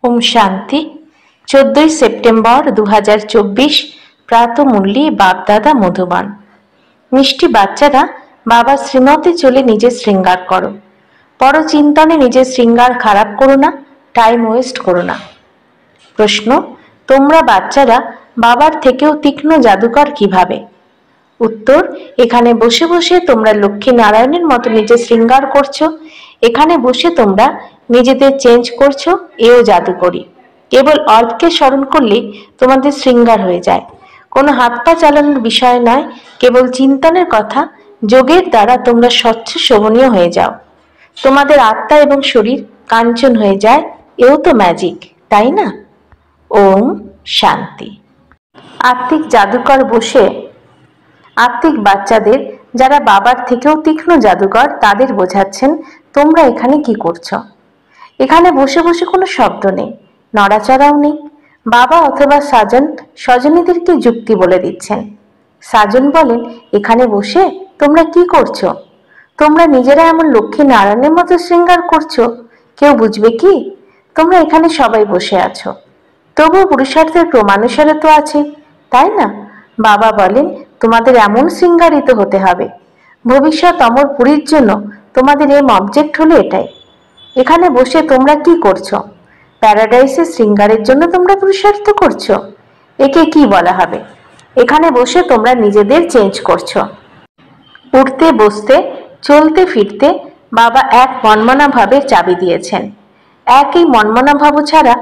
ওম শান্তি। 14ই সেপ্টেম্বর 2024 প্রাতমূল্যে বাগদাদা মধুবন। মিষ্টি বাচ্চারা, বাবার শ্রীমতে চলে নিজের শৃঙ্গার করো। পরচিন্তনে নিজের শৃঙ্গার খারাপ করো না, টাইম ওয়েস্ট করো না। প্রশ্ন: তোমরা বাচ্চারা বাবার থেকেও তীক্ষ্ণ জাদুকর কিভাবে? উত্তর: এখানে বসে বসে তোমরা লক্ষ্মী নারায়ণের মতো নিজের শৃঙ্গার করছো। এখানে বসে তোমরা নিজেদের চেঞ্জ করছো, এও জাদুকরি। কেবল অল্পকে স্মরণ করলেই তোমাদের শৃঙ্গার হয়ে যায়। কোনো হাত পা চালানোর বিষয় নয়, কেবল চিন্তনের কথা। যোগের দ্বারা তোমরা স্বচ্ছ শোভনীয় হয়ে যাও। তোমাদের আত্মা এবং শরীর কাঞ্চন হয়ে যায়, এও তো ম্যাজিক, তাই না? ওম শান্তি। আত্মিক জাদুকর বসে আত্মিক বাচ্চাদের, যারা বাবার থেকেও তীক্ষ্ণ জাদুকর, তাদের বোঝাচ্ছেন তোমরা এখানে কি করছো। এখানে বসে বসে কোনো শব্দ নেই, নড়াচড়াও নেই। বাবা অথবা সাজন স্বজনীদেরকে যুক্তি বলে দিচ্ছেন। সাজন বলেন, এখানে বসে তোমরা কি করছো? তোমরা নিজেরা এমন লক্ষ্মী নারায়ণের মতো শৃঙ্গার করছো, কেউ বুঝবে কি? তোমরা এখানে সবাই বসে আছো, তবুও পুরুষার্থের ক্রমানুসারে তো আছে, তাই না? বাবা বলেন, তোমাদের এমন শৃঙ্গারিত হতে হবে। ভবিষ্যৎ অমর পুরীর জন্য তোমাদের এম অবজেক্ট হলো এটাই। এখানে বসে তোমরা কি করছো? প্যারাডাইসের শৃঙ্গারের জন্য তোমরা পুরুষার্থ করছো। একে কি বলা হবে? এখানে বসে তোমরা নিজেদের চেঞ্জ করছো। উঠতে বসতে চলতে ফিরতে বাবা এক মনমনা ভাবের চাবি দিয়েছেন। একই মনমনা ভাব ছাড়া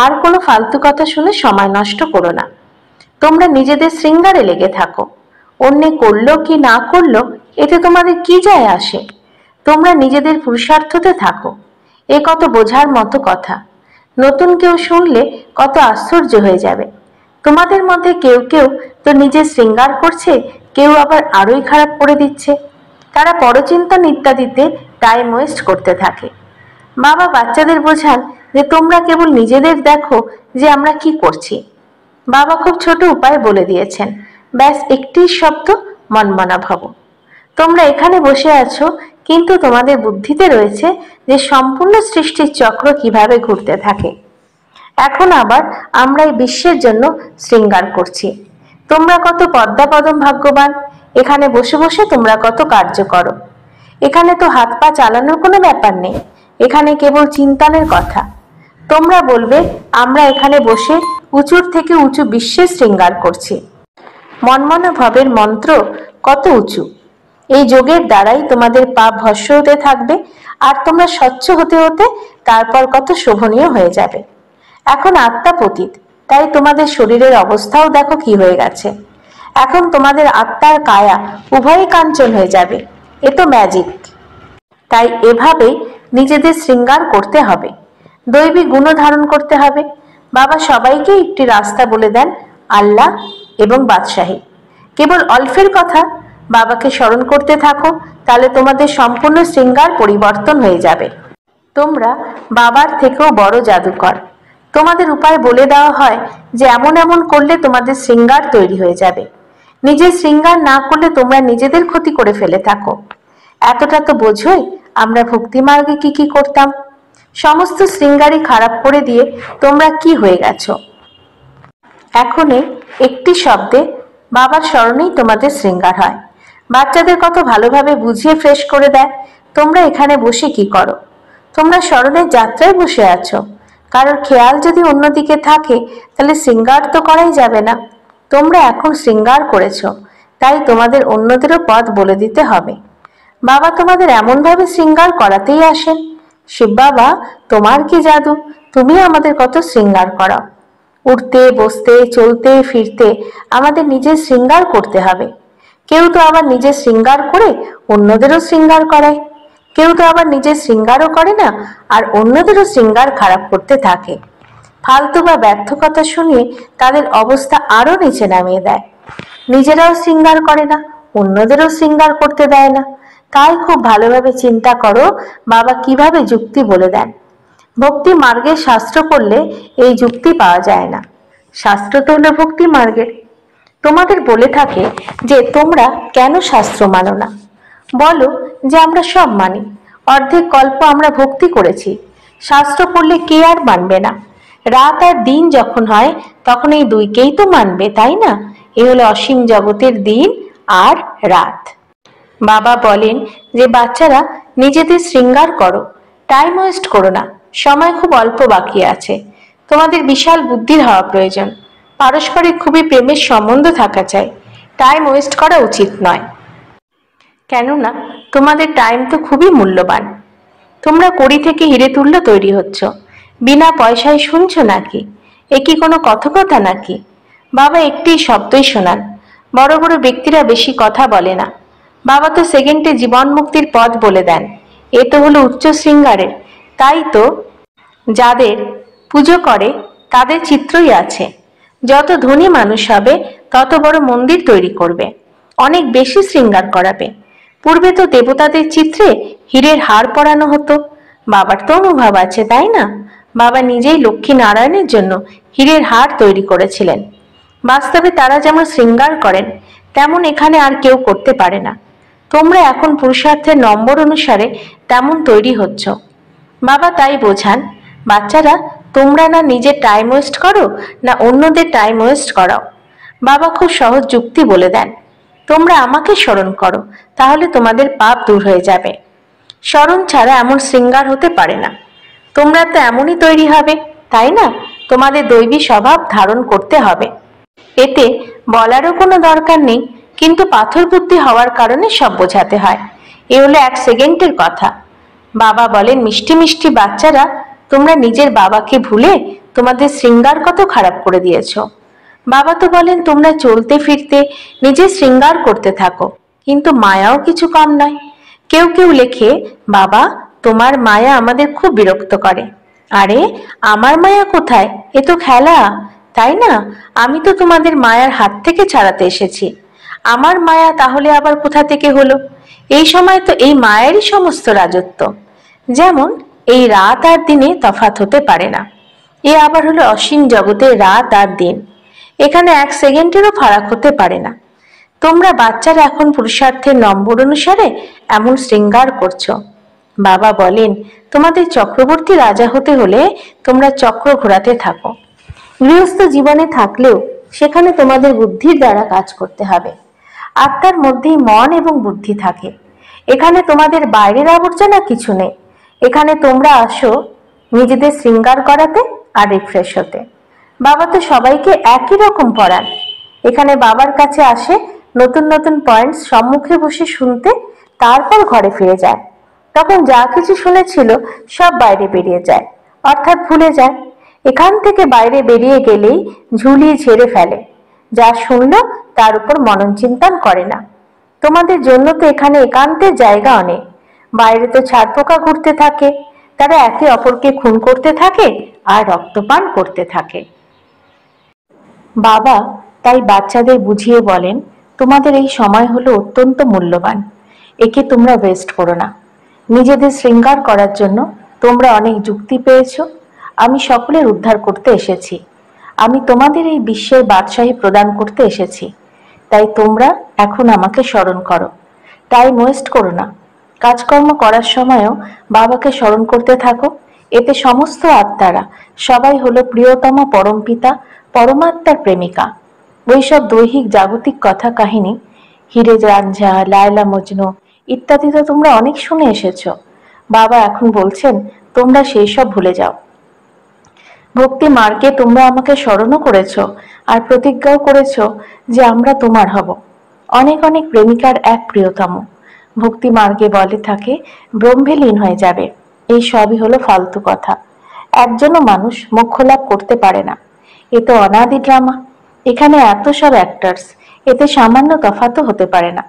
আর কোনো ফালতু কথা শুনে সময় নষ্ট করো না। তোমরা নিজেদের শৃঙ্গারে লেগে থাকো। অন্যে করলো কি না করলো এতে তোমাদের কি যায় আসে? তোমরা নিজেদের পুরুষার্থতে থাকো। এ কত বোঝার মতো কথা। নতুন কেউ শুনলে কত আশ্চর্য হয়ে যাবে। তোমাদের মধ্যে কেউ কেউ তো নিজের শৃঙ্গার করছে, কেউ আবার আরোই খারাপ করে দিচ্ছে। তারা পরচিন্তন ইত্যাদিতে টাইম ওয়েস্ট করতে থাকে। বাবা বাচ্চাদের বোঝান যে তোমরা কেবল নিজেদের দেখো যে আমরা কি করছি। বাবা খুব ছোট উপায় বলে দিয়েছেন, ব্যাস একটি শব্দ, মনমনা ভব। তোমরা এখানে বসে আছো, কিন্তু তোমাদের বুদ্ধিতে রয়েছে যে সম্পূর্ণ সৃষ্টির চক্র কিভাবে ঘুরতে থাকে। এখন আবার আমরা এই বিশ্বের জন্য শৃঙ্গার করছি। তোমরা কত পদ্মাপদম ভাগ্যবান। এখানে বসে বসে তোমরা কত কার্য করো। এখানে তো হাত পা চালানোর কোনো ব্যাপার নেই, এখানে কেবল চিন্তনের কথা। তোমরা বলবে, আমরা এখানে বসে উঁচুর থেকে উঁচু বিশ্বের শৃঙ্গার করছি। মনমনা ভাবের মন্ত্র কত উঁচু। এই যোগের দ্বারাই তোমাদের পাপ ভস্ম হতে থাকবে, আর তোমরা স্বচ্ছ হতে হতে তারপর কত শোভনীয় হয়ে যাবে। এখন আত্মা পতিত, তাই তোমাদের শরীরের অবস্থাও দেখো কি হয়ে গেছে। এখন তোমাদের আত্মার কায়া উভয়ই কাঞ্চন হয়ে যাবে, এ তো ম্যাজিক। তাই এভাবেই নিজেদের শৃঙ্গার করতে হবে, দৈবী গুণ ধারণ করতে হবে। বাবা সবাইকে একটি রাস্তা বলে দেন, আল্লাহ এবং বাদশাহী। কেবল অল্পের কথা, বাবাকে স্মরণ করতে থাকো, তাহলে তোমাদের সম্পূর্ণ শৃঙ্গার পরিবর্তন হয়ে যাবে। তোমরা বাবার থেকেও বড় জাদুকর। তোমাদের উপায় বলে দেওয়া হয় যে এমন এমন করলে তোমাদের শৃঙ্গার তৈরি হয়ে যাবে। নিজের শৃঙ্গার না করলে তোমরা নিজেদের ক্ষতি করে ফেলে থাকো। এতটা তো বোঝোই আমরা ভক্তি মার্গে কি কি করতাম। সমস্ত শৃঙ্গারই খারাপ করে দিয়ে তোমরা কি হয়ে গেছো। এখনই একটি শব্দে বাবার স্মরণেই তোমাদের শৃঙ্গার হয়। বাচ্চাদের কত ভালোভাবে বুঝিয়ে ফ্রেশ করে দেয়। তোমরা এখানে বসে কি করো? তোমরা স্মরণের যাত্রায় বসে আছো। কারোর খেয়াল যদি অন্যদিকে থাকে, তাহলে শৃঙ্গার তো করাই যাবে না। তোমরা এখন শৃঙ্গার করেছো, তাই তোমাদের অন্যদেরও পথ বলে দিতে হবে। বাবা তোমাদের এমনভাবে শৃঙ্গার করাতেই আসেন। শিব বাবা, তোমার কি জাদু, তুমি আমাদের কত শৃঙ্গার করাও। উঠতে বসতে চলতে ফিরতে আমাদের নিজের শৃঙ্গার করতে হবে। কেউ তো আবার নিজের শৃঙ্গার করে অন্যদেরও শৃঙ্গার করায়। কেউ তো আবার নিজের শৃঙ্গারও করে না, আর অন্যদেরও শৃঙ্গার খারাপ করতে থাকে। ফালতু বা ব্যর্থ কথা শুনিয়ে তাদের অবস্থা আরো নিচে নামিয়ে দেয়। নিজেরাও শৃঙ্গার করে না, অন্যদেরও শৃঙ্গার করতে দেয় না। তাই খুব ভালোভাবে চিন্তা করো বাবা কিভাবে যুক্তি বলে দেন। ভক্তি মার্গের শাস্ত্র করলে এই যুক্তি পাওয়া যায় না। শাস্ত্র তো হলো ভক্তি মার্গের। তোমাদের বলে থাকে যে তোমরা কেন শাস্ত্র মানো না। বলো যে আমরা সব মানি, অর্ধেক কল্প আমরা ভক্তি করেছি, শাস্ত্র পড়লে কে আর মানবে না। রাত আর দিন যখন হয় তখন এই দুইকেই তো মানবে, তাই না? এ হলো অসীম জগতের দিন আর রাত। বাবা বলেন যে বাচ্চারা নিজেদের শৃঙ্গার করো, টাইম ওয়েস্ট করো না, সময় খুব অল্প বাকি আছে। তোমাদের বিশাল বুদ্ধির হওয়া প্রয়োজন, পারস্পরিক খুবই প্রেমের সম্বন্ধ থাকা চাই, টাইম ওয়েস্ট করা উচিত নয়। কেননা তোমাদের টাইম তো খুবই মূল্যবান। তোমরা কড়ি থেকে হিরে তুল্য তৈরি হচ্ছ, বিনা পয়সায় শুনছো নাকি? এ কি কোনো কথকতা নাকি? বাবা একটি শব্দই শোনান, বড় বড় ব্যক্তিরা বেশি কথা বলে না। বাবা তো সেকেন্ডে জীবন মুক্তির পথ বলে দেন। এ তো হলো উচ্চ শৃঙ্গারের। তাই তো যাদের পুজো করে তাদের চিত্রই আছে। যত ধনী মানুষ হবে তত বড় মন্দির তৈরি করবে, অনেক বেশি শৃঙ্গার করাবে। পূর্বে তো দেবতাদের চিত্রে হীরের হার পরানো হতো। বাবার তো অনুভব আছে, তাই না? বাবা নিজেই লক্ষ্মী নারায়ণের জন্য হীরের হার তৈরি করেছিলেন। বাস্তবে তারা যেমন শৃঙ্গার করেন তেমন এখানে আর কেউ করতে পারে না। তোমরা এখন পুরুষার্থের নম্বর অনুসারে তেমন তৈরি হচ্ছ। বাবা তাই বোঝান, বাচ্চারা তোমরা না নিজের টাইম ওয়েস্ট করো না অন্যদের টাইম ওয়েস্ট করাও। বাবা খুব সহজ যুক্তি বলে দেন, তোমরা আমাকে স্মরণ করো, তাহলে তোমাদের পাপ দূর হয়ে যাবে। স্মরণ ছাড়া এমন শৃঙ্গার হতে পারে না। তোমরা তো এমনই তৈরি হবে, তাই না? তোমাদের দৈবী স্বভাব ধারণ করতে হবে। এতে বলারও কোনো দরকার নেই, কিন্তু পাথর বুদ্ধি হওয়ার কারণে সব বোঝাতে হয়। এ হলো 1 সেকেন্ডের কথা। বাবা বলেন, মিষ্টি মিষ্টি বাচ্চারা, তোমরা নিজের বাবাকে ভুলে তোমাদের শৃঙ্গার কত খারাপ করে দিয়েছ। বাবা তো বলেন তোমরা চলতে ফিরতে নিজের শৃঙ্গার করতে থাকো, কিন্তু মায়াও কিছু কম নয়। কেউ কেউ লেখে, বাবা তোমার মায়া আমাদের খুব বিরক্ত করে। আরে আমার মায়া কোথায়? এ তো খেলা, তাই না? আমি তো তোমাদের মায়ার হাত থেকে ছাড়াতে এসেছি। আমার মায়া তাহলে আবার কোথা থেকে হলো? এই সময় তো এই মায়েরই সমস্ত রাজত্ব। যেমন এই রাত আর দিনে তফাৎ হতে পারে না, এ আবার হলো অসীম জগতের রাত আর দিন। এখানে 1 সেকেন্ডেরও ফারাক হতে পারে না। তোমরা বাচ্চারা এখন পুরুষার্থের নম্বর অনুসারে এমন শৃঙ্গার করছো। বাবা বলেন, তোমাদের চক্রবর্তী রাজা হতে হলে তোমরা চক্র ঘোরাতে থাকো। গৃহস্থ জীবনে থাকলেও সেখানে তোমাদের বুদ্ধির দ্বারা কাজ করতে হবে। আত্মার মধ্যেই মন এবং বুদ্ধি থাকে। এখানে তোমাদের বাইরের আবর্জনা কিছু নেই। এখানে তোমরা আসো নিজেদের শৃঙ্গার করাতে আর রিফ্রেশ হতে। বাবা তো সবাইকে একই রকম পড়ান। এখানে বাবার কাছে আসে নতুন নতুন পয়েন্টস সম্মুখে বসে শুনতে, তারপর ঘরে ফিরে যায়। তখন যা কিছু শুনেছিল সব বাইরে বেরিয়ে যায়, অর্থাৎ ভুলে যায়। এখান থেকে বাইরে বেরিয়ে গেলেই ঝুলিয়ে ঝেড়ে ফেলে। যা শুনলো তার উপর মনন চিন্তন করে না। তোমাদের জন্য তো এখানে একান্তের জায়গা অনেক। বাইরে তো ছারপোকা ঘুরতে থাকে, তারা একে অপরকে খুন করতে থাকে আর রক্তপান করতে থাকে। বাবা তাই বাচ্চাদের বুঝিয়ে বলেন, তোমাদের এই সময় হলো অত্যন্ত মূল্যবান, একে তোমরা ওয়েস্ট করো না। নিজেদের শৃঙ্গার করার জন্য তোমরা অনেক যুক্তি পেয়েছো। আমি সকলের উদ্ধার করতে এসেছি। আমি তোমাদের এই বিশ্বের বাদশাহী প্রদান করতে এসেছি। তাই তোমরা এখন আমাকে স্মরণ করো, টাইম ওয়েস্ট করো না। কাজকর্ম করার সময়ও বাবাকে স্মরণ করতে থাকো। এতে সমস্ত আত্মারা সবাই হলো প্রিয়তম পরমপিতা পরমাত্মার প্রেমিকা। ওইসব দৈহিক জাগতিক কথা কাহিনী, হিরে রাঞ্ঝা, লায়লা মজনু ইত্যাদি তো তোমরা অনেক শুনে এসেছো। বাবা এখন বলছেন তোমরা সেই সব ভুলে যাও। ভক্তি মার্গে তোমরা আমাকে স্মরণও করেছো আর প্রতিজ্ঞাও করেছো যে আমরা তোমার হব। অনেক অনেক প্রেমিকার এক প্রিয়তম ভক্তি মার্গে বলে থাকে ব্রহ্মে লীন হয়ে যাবে। এই সবই হলো ফালতু কথা। একজনও মানুষ মোক্ষ লাভ করতে পারে না। এ তো অনাদি ড্রামা। এখানে এত সব অ্যাক্টার্স, এতে সামান্য তফাতও হতে পারে না।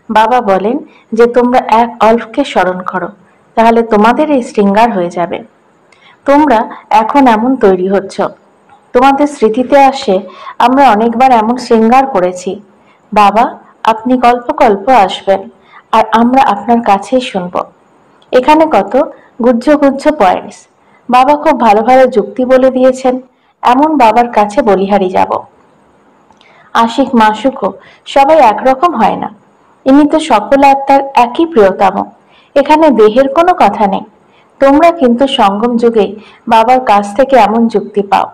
বাবা বলেন যে তোমরা এক অল্পকে স্মরণ করো, তাহলে তোমাদের এই শৃঙ্গার হয়ে যাবে। তোমরা এখন এমন তৈরি হচ্ছ। তোমাদের স্মৃতিতে আসে আমরা অনেকবার এমন শৃঙ্গার করেছি। বাবা আপনি গল্প গল্প আসবেন আর আমরা আপনার কাছেই শুনব। এখানে কত গুজ্জ গুজ্জ পয়েন্টস। বাবা খুব ভালো ভালো যুক্তি বলে দিয়েছেন। এমন বাবার কাছে বলিহারি যাব। আশিক মাসুকও সবাই একরকম হয় না। ইনি তো সকল আত্মার একই প্রিয়তম। এখানে দেহের কোনো কথা নেই। তোমরা কিন্তু সঙ্গম যুগে বাবার কাছ থেকে এমন যুক্তি পাও।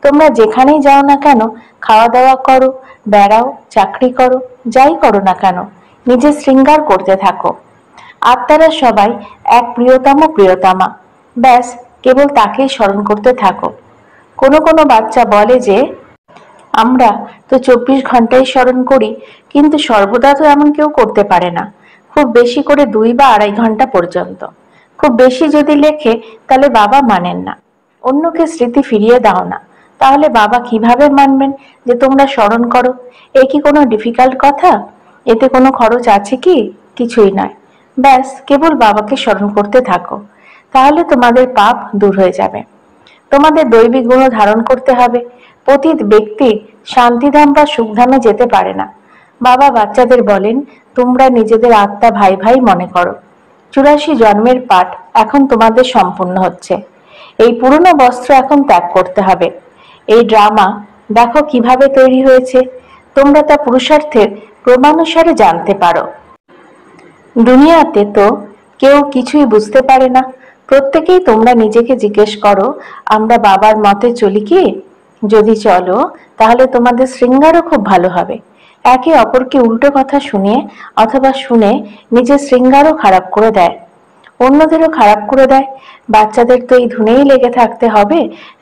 তোমরা যেখানেই যাও না কেন, খাওয়া দাওয়া করো, বেড়াও, চাকরি করো, যাই করো না কেন, নিজে শৃঙ্গার করতে থাকো। আত্মারা সবাই এক প্রিয়তম প্রিয়তমা, ব্যাস কেবল তাকেই স্মরণ করতে থাকো। কোনো কোনো বাচ্চা বলে যে আমরা তো 24 ঘন্টাই স্মরণ করি, কিন্তু সর্বদা তো এমন কেউ করতে পারে না। খুব বেশি করে 2 বা 2.5 ঘন্টা পর্যন্ত। খুব বেশি যদি লেখে তাহলে বাবা মানেন না। অন্যকে স্মৃতি ফিরিয়ে দাও না, তাহলে বাবা কিভাবে মানবেন যে তোমরা স্মরণ করো? এ কি কোনো ডিফিকাল্ট কথা? এতে কোনো খরচ আছে কি? কিছুই নয়। ব্যাস কেবল বাবাকে স্মরণ করতে থাকো, তাহলে তোমাদের পাপ দূর হয়ে যাবে। তোমাদের দৈবিক গুণ ধারণ করতে হবে। পতিত ব্যক্তি শান্তিধাম বা সুখধামে যেতে পারে না। বাবা বাচ্চাদের বলেন, তোমরা নিজেদের আত্মা ভাই ভাই মনে করো। 84 জন্মের পাঠ এখন তোমাদের সম্পূর্ণ হচ্ছে। এই পুরনো বস্ত্র এখন ত্যাগ করতে হবে। এই ড্রামা দেখো কিভাবে তৈরি হয়েছে, তোমরা তা পুরুষার্থের ক্রমানুসারে জানতে পারো। দুনিয়াতে তো কেউ কিছুই বুঝতে পারে না। প্রত্যেকেই তোমরা নিজেকে জিজ্ঞেস করো, আমরা বাবার মতে চলি কি? যদি চলো তাহলে তোমাদের শৃঙ্গারও খুব ভালো হবে। একে অপরকে উল্টো কথা শুনিয়ে অথবা শুনে নিজের শৃঙ্গারও খারাপ করে দেয়, অন্যদেরও খারাপ করে দেয়। বাচ্চাদের তো এই ধুনেই লেগে থাকতে হবে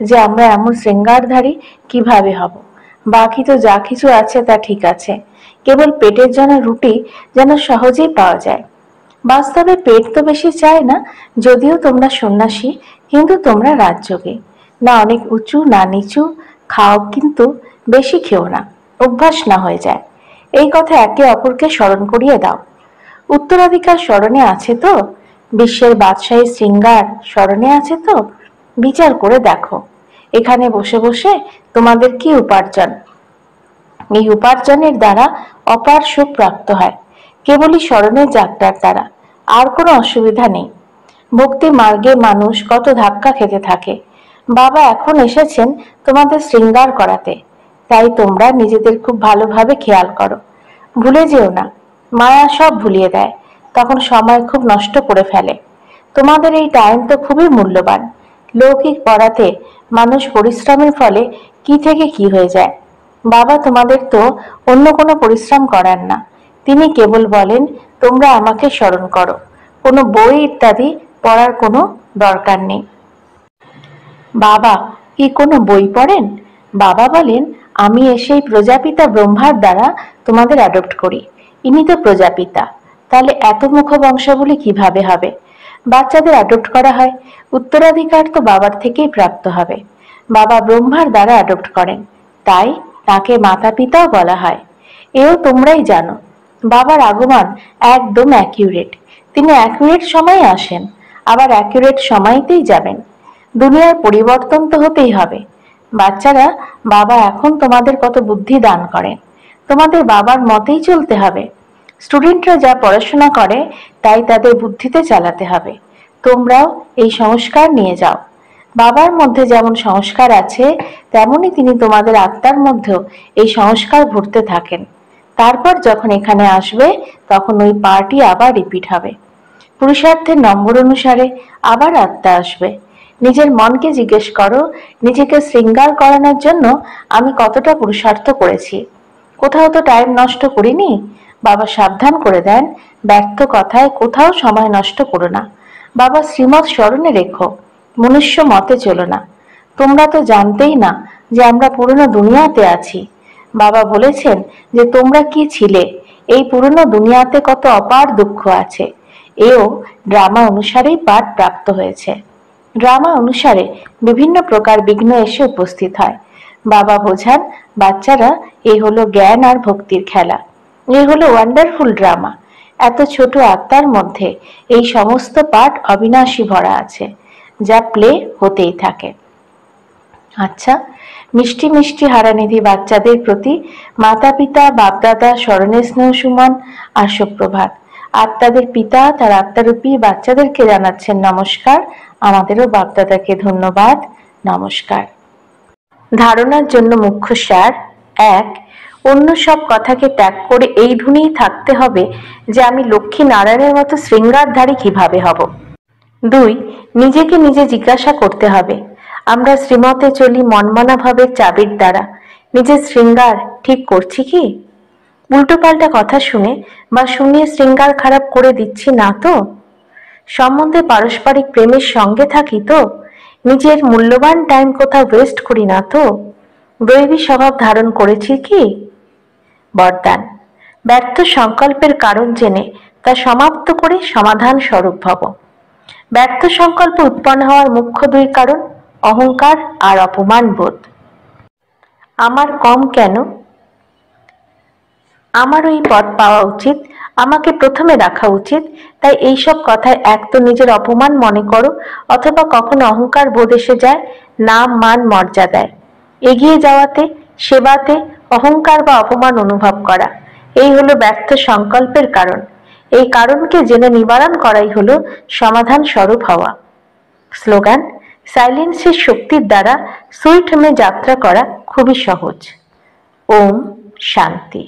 যে আমরা এমন শৃঙ্গারধারী কিভাবে হব। বাকি তো যা কিছু আছে তা ঠিক আছে, কেবল পেটের জন্য রুটি যেন সহজেই পাওয়া যায়। বাস্তবে পেট তো বেশি চায় না, যদিও তোমরা সন্ন্যাসী, কিন্তু তোমরা রাজযোগী। না অনেক উঁচু না নিচু, খাও কিন্তু বেশি খেও না, অভ্যাস না হয়ে যায়। এই কথা একে অপরকে স্মরণ করিয়ে দাও। উত্তরাধিকার স্মরণে আছে তো? বিশ্বের বাদশাহী শৃঙ্গার স্মরণে আছে তো? বিচার করে দেখো, এখানে বসে বসে তোমাদের কি উপার্জন? এই উপার্জনের দ্বারা অপার সুখ প্রাপ্ত হয়, কেবলই স্মরণের যাত্রার দ্বারা। আর কোনো অসুবিধা নেই। ভক্তি মার্গে মানুষ কত ধাক্কা খেতে থাকে। বাবা এখন এসেছেন তোমাদের শৃঙ্গার করাতে, তাই তোমরা নিজেদের খুব ভালোভাবে খেয়াল করো। ভুলে যেও না, মায়া সব ভুলিয়ে দেয়, তখন সময় খুব নষ্ট করে ফেলে। তোমাদের এই টাইম তো খুবই মূল্যবান। লৌকিক পড়াতে মানুষ পরিশ্রমের ফলে কি থেকে কি হয়ে যায়। বাবা তোমাদের তো অন্য কোনো পরিশ্রম করান না, তিনি কেবল বলেন তোমরা আমাকে স্মরণ করো। কোনো বই ইত্যাদি পড়ার কোনো দরকার নেই। বাবা কি কোনো বই পড়েন? বাবা বলেন, আমি এসেই প্রজাপিতা ব্রহ্মার দ্বারা তোমাদের অ্যাডপ্ট করি। ইনি তো প্রজাপিতা, তাহলে এত মুখ বংশাবলী কিভাবে হবে? বাচ্চাদের অ্যাডপ্ট করা হয়, উত্তরাধিকার তো বাবার থেকেই প্রাপ্ত হবে। বাবা ব্রহ্মার দ্বারা অ্যাডপ্ট করেন, তাই তাকে মাতা পিতাও বলা হয়। এও তোমরাই জানো। বাবার আগমন একদম অ্যাকিউরেট। তিনি অ্যাকিউরেট সময়ে আসেন, আবার অ্যাকিউরেট সময়তেই যাবেন। দুনিয়ার পরিবর্তন তো হতেই হবে। বাচ্চারা, বাবা এখন তোমাদের কত বুদ্ধি দান করেন, তোমাদের বাবার মতেই চলতে হবে। স্টুডেন্টরা যা পড়াশোনা করে তাই তাদের বুদ্ধিতে চালাতে হবে। তোমরাও এই সংস্কার নিয়ে যাও। বাবার মধ্যে যেমন সংস্কার আছে, তেমনি তিনি তোমাদের আত্মার মধ্যেও এই সংস্কার ভরতে থাকেন। তারপর যখন এখানে আসবে তখন ওই পার্টি আবার রিপিট হবে। পুরুষার্থের নম্বর অনুসারে আবার আত্মা আসবে। নিজের মনকে জিজ্ঞেস করো, নিজেকে শৃঙ্গার করানোর জন্য আমি কতটা পুরুষার্থ করেছি? কোথাও তো টাইম নষ্ট করিনি। বাবা সাবধান করে দেন, ব্যর্থ কথায় কোথাও সময় নষ্ট করো না। বাবা শ্রীমৎ স্মরণে রেখো, মনুষ্য মতে চলো না। তোমরা তো জানতেই না যে আমরা পুরনো দুনিয়াতে আছি। বাবা বলেছেন যে তোমরা কি ছিলে, এই পুরনো দুনিয়াতে কত অপার দুঃখ আছে। এও ড্রামা অনুসারেই পাঠ প্রাপ্ত হয়েছে। ড্রামা অনুসারে বিভিন্ন প্রকার বিঘ্ন এসে উপস্থিত হয়। বাবা বোঝান, বাচ্চারা, এই হলো জ্ঞান আর ভক্তির খেলা। এই হলো ওয়ান্ডারফুল ড্রামা। এত ছোট আত্মার মধ্যে এই সমস্ত পাঠ অবিনাশী ভরা আছে, যা প্লে হতেই থাকে। আচ্ছা, মিষ্টি মিষ্টি হারানিধি বাচ্চাদের প্রতি মাতা পিতা বাপদাদা স্মরণে স্নেহ সুমন আর সুপ্রভাত। আত্মাদের পিতা তার আত্মারূপী বাচ্চাদেরকে জানাচ্ছেন নমস্কার। আমাদেরও বাপদাদাকে ধন্যবাদ, নমস্কার। ধারণার জন্য মুখ্য সার: 1. অন্য সব কথাকে ত্যাগ করে এই ধুনেই থাকতে হবে যে আমি লক্ষ্মী নারায়ণের মতো শৃঙ্গারধারী কিভাবে হব। 2, নিজেকে নিজে জিজ্ঞাসা করতে হবে, আমরা শ্রীমতে চলি মনমনা ভাবে চাবির দ্বারা নিজের শৃঙ্গার ঠিক করছি কি? উল্টোপাল্টা কথা শুনে বা শুনিয়ে শৃঙ্গার খারাপ করে দিচ্ছি না তো? সম্বন্ধে পারস্পরিক প্রেমের সঙ্গে থাকি তো? নিজের মূল্যবান টাইম কোথাও ওয়েস্ট করি না তো? দৈবী স্বভাব ধারণ করেছি কি? বরদান, ব্যর্থ সংকল্পের কারণ জেনে তা সমাপ্ত করে সমাধান স্বরূপ ভব। ব্যর্থ সংকল্প উৎপন্ন হওয়ার মুখ্য 2 কারণ অহংকার আর অপমান বোধ। আমার কম কেন? আমারও এই পদ পাওয়া উচিত, আমাকে প্রথমে রাখা উচিত, তাই এইসব কথায় এক তো নিজের অপমান মনে করো, অথবা কখনো অহংকার বোধ এসে যায়, নাম মান মর্যাদায় এগিয়ে যাওয়াতে, সেবাতে অহংকার বা অপমান অনুভব করা, এই হলো ব্যর্থ সংকল্পের কারণ। এই কারণকে জেনে নিবারণ করাই হলো সমাধান স্বরূপ হওয়া। স্লোগান, সাইলেন্সের শক্তির দ্বারা সুইট হোমে যাত্রা করা খুবই সহজ। ওম শান্তি।